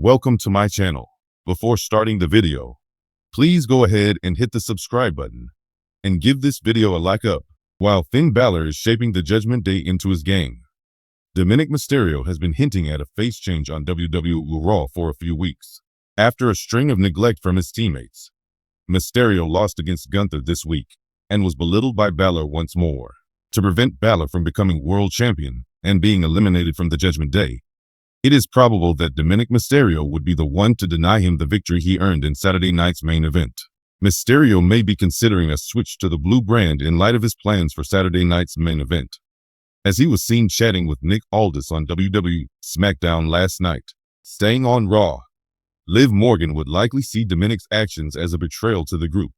Welcome to my channel. Before starting the video, please go ahead and hit the subscribe button and give this video a like up. While Finn Balor is shaping the Judgment Day into his game, Dominik Mysterio has been hinting at a face change on WWE Raw for a few weeks. After a string of neglect from his teammates, Mysterio lost against Gunther this week and was belittled by Balor once more. To prevent Balor from becoming world champion and being eliminated from the Judgment Day, it is probable that Dominik Mysterio would be the one to deny him the victory he earned in Saturday night's main event. Mysterio may be considering a switch to the blue brand in light of his plans for Saturday night's main event, as he was seen chatting with Nick Aldis on WWE SmackDown last night. Staying on Raw, Liv Morgan would likely see Dominik's actions as a betrayal to the group,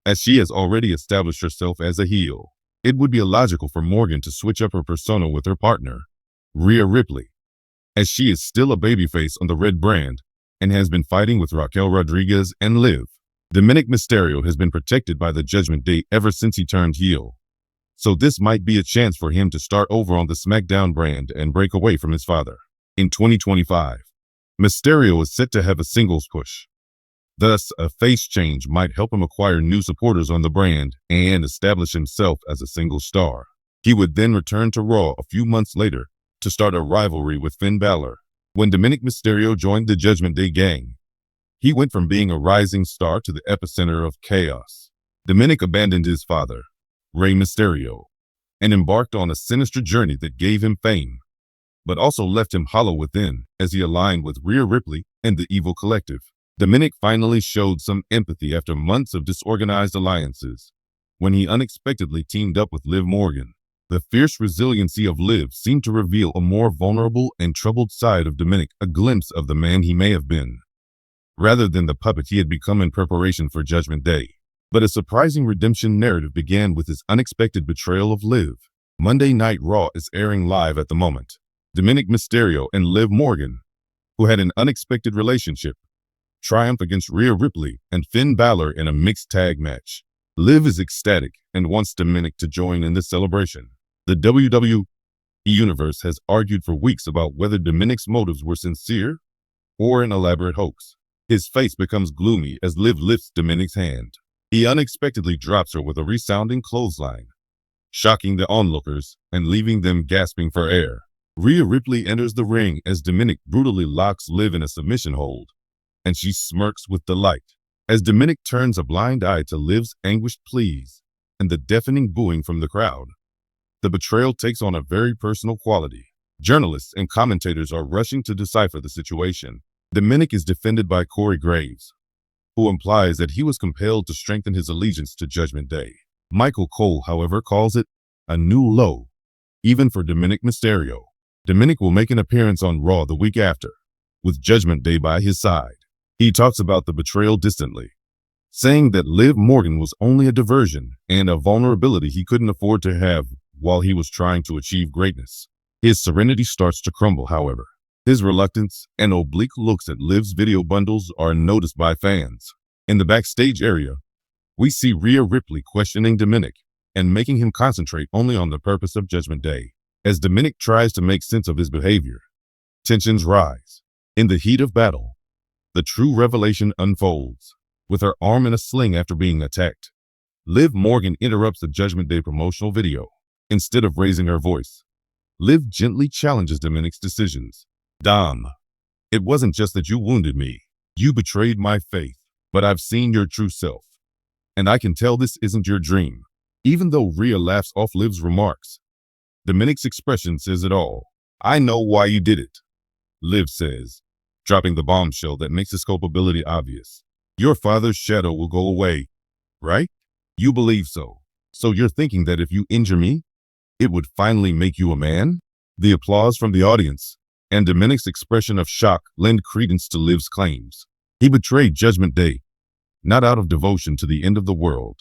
as she has already established herself as a heel. It would be illogical for Morgan to switch up her persona with her partner, Rhea Ripley, as she is still a babyface on the red brand and has been fighting with Raquel Rodriguez and Liv. Dominik Mysterio has been protected by the Judgment Day ever since he turned heel, so this might be a chance for him to start over on the SmackDown brand and break away from his father. In 2025, Mysterio is set to have a singles push. Thus, a face change might help him acquire new supporters on the brand and establish himself as a single star. He would then return to Raw a few months later to start a rivalry with Finn Balor. When Dominik Mysterio joined the Judgment Day gang, he went from being a rising star to the epicenter of chaos. Dominik abandoned his father, Rey Mysterio, and embarked on a sinister journey that gave him fame, but also left him hollow within as he aligned with Rhea Ripley and the Evil Collective. Dominik finally showed some empathy after months of disorganized alliances, when he unexpectedly teamed up with Liv Morgan. The fierce resiliency of Liv seemed to reveal a more vulnerable and troubled side of Dominik, a glimpse of the man he may have been, rather than the puppet he had become in preparation for Judgment Day. But a surprising redemption narrative began with his unexpected betrayal of Liv. Monday Night Raw is airing live at the moment. Dominik Mysterio and Liv Morgan, who had an unexpected relationship, triumph against Rhea Ripley and Finn Balor in a mixed tag match. Liv is ecstatic and wants Dominik to join in the celebration. The WWE Universe has argued for weeks about whether Dominik's motives were sincere or an elaborate hoax. His face becomes gloomy as Liv lifts Dominik's hand. He unexpectedly drops her with a resounding clothesline, shocking the onlookers and leaving them gasping for air. Rhea Ripley enters the ring as Dominik brutally locks Liv in a submission hold, and she smirks with delight as Dominik turns a blind eye to Liv's anguished pleas and the deafening booing from the crowd. The betrayal takes on a very personal quality. Journalists and commentators are rushing to decipher the situation. Dominik is defended by Corey Graves, who implies that he was compelled to strengthen his allegiance to Judgment Day. Michael Cole, however, calls it a new low, even for Dominik Mysterio. Dominik will make an appearance on Raw the week after, with Judgment Day by his side. He talks about the betrayal distantly, saying that Liv Morgan was only a diversion and a vulnerability he couldn't afford to have while he was trying to achieve greatness. His serenity starts to crumble, however. His reluctance and oblique looks at Liv's video bundles are noticed by fans. In the backstage area, we see Rhea Ripley questioning Dominik and making him concentrate only on the purpose of Judgment Day. As Dominik tries to make sense of his behavior, tensions rise. In the heat of battle, the true revelation unfolds. With her arm in a sling after being attacked, Liv Morgan interrupts the Judgment Day promotional video. Instead of raising her voice, Liv gently challenges Dominik's decisions. "Dom, it wasn't just that you wounded me. You betrayed my faith, but I've seen your true self, and I can tell this isn't your dream." Even though Rhea laughs off Liv's remarks, Dominik's expression says it all. "I know why you did it," Liv says, dropping the bombshell that makes his culpability obvious. "Your father's shadow will go away, right? You believe so. So you're thinking that if you injure me, it would finally make you a man?" The applause from the audience and Dominik's expression of shock lend credence to Liv's claims. He betrayed Judgment Day, not out of devotion to the end of the world,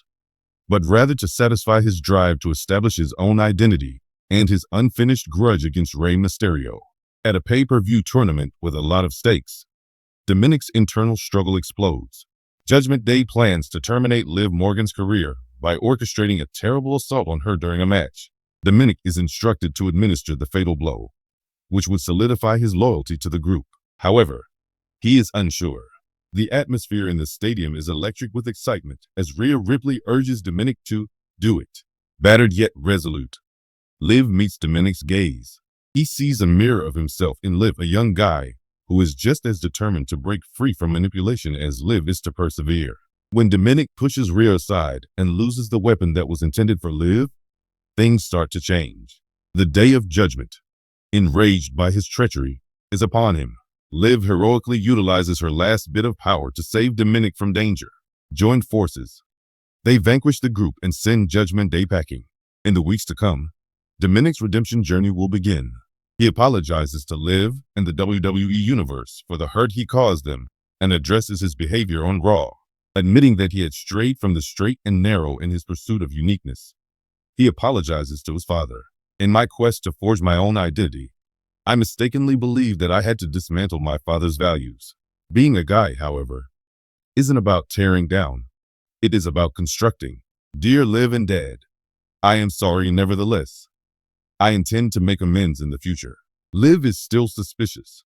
but rather to satisfy his drive to establish his own identity and his unfinished grudge against Rey Mysterio. At a pay-per-view tournament with a lot of stakes, Dominik's internal struggle explodes. Judgment Day plans to terminate Liv Morgan's career by orchestrating a terrible assault on her during a match. Dominik is instructed to administer the fatal blow, which would solidify his loyalty to the group. However, He is unsure. The atmosphere in the stadium is electric with excitement as Rhea Ripley urges Dominic to do it. Battered yet resolute, Liv meets Dominic's gaze. He sees a mirror of himself in Liv, a young guy who is just as determined to break free from manipulation as Liv is to persevere. When Dominic pushes Rhea aside and loses the weapon that was intended for Liv, things start to change. The day of judgment, enraged by his treachery, is upon him. Liv heroically utilizes her last bit of power to save Dominic from danger. Join forces. They vanquish the group and send Judgment Day packing. In the weeks to come, Dominic's redemption journey will begin. He apologizes to Liv and the WWE Universe for the hurt he caused them and addresses his behavior on Raw, admitting that he had strayed from the straight and narrow in his pursuit of uniqueness. He apologizes to his father. In my quest to forge my own identity, I mistakenly believed that I had to dismantle my father's values. Being a guy, however, isn't about tearing down. It is about constructing. Dear Liv and Dad, I am sorry nevertheless. I intend to make amends in the future. Liv is still suspicious,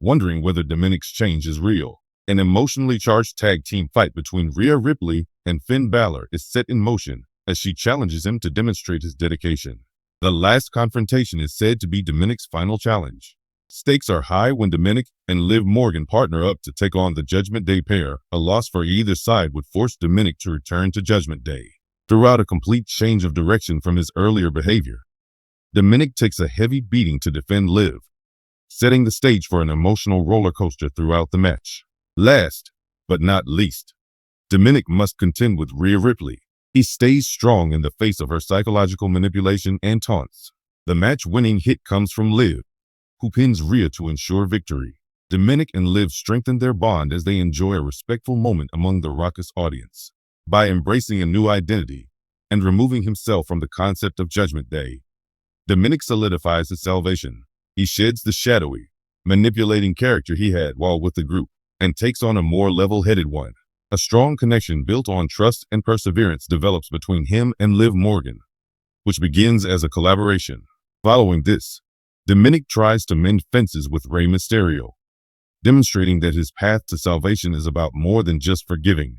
wondering whether Dominic's change is real. An emotionally charged tag team fight between Rhea Ripley and Finn Balor is set in motion as she challenges him to demonstrate his dedication. The last confrontation is said to be Dominic's final challenge. Stakes are high when Dominic and Liv Morgan partner up to take on the Judgment Day pair. A loss for either side would force Dominic to return to Judgment Day. Throughout a complete change of direction from his earlier behavior, Dominic takes a heavy beating to defend Liv, setting the stage for an emotional roller coaster throughout the match. Last, but not least, Dominic must contend with Rhea Ripley. He stays strong in the face of her psychological manipulation and taunts. The match-winning hit comes from Liv, who pins Rhea to ensure victory. Dominic and Liv strengthen their bond as they enjoy a respectful moment among the raucous audience. By embracing a new identity and removing himself from the concept of Judgment Day, Dominic solidifies his salvation. He sheds the shadowy, manipulating character he had while with the group and takes on a more level-headed one. A strong connection built on trust and perseverance develops between him and Liv Morgan, which begins as a collaboration. Following this, Dominic tries to mend fences with Rey Mysterio, demonstrating that his path to salvation is about more than just forgiving.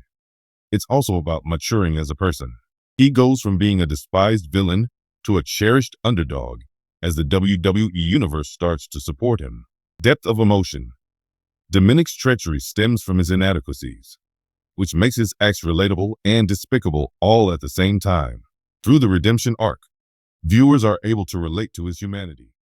It's also about maturing as a person. He goes from being a despised villain to a cherished underdog as the WWE Universe starts to support him. Depth of emotion. Dominic's treachery stems from his inadequacies, which makes his acts relatable and despicable all at the same time. Through the redemption arc, viewers are able to relate to his humanity.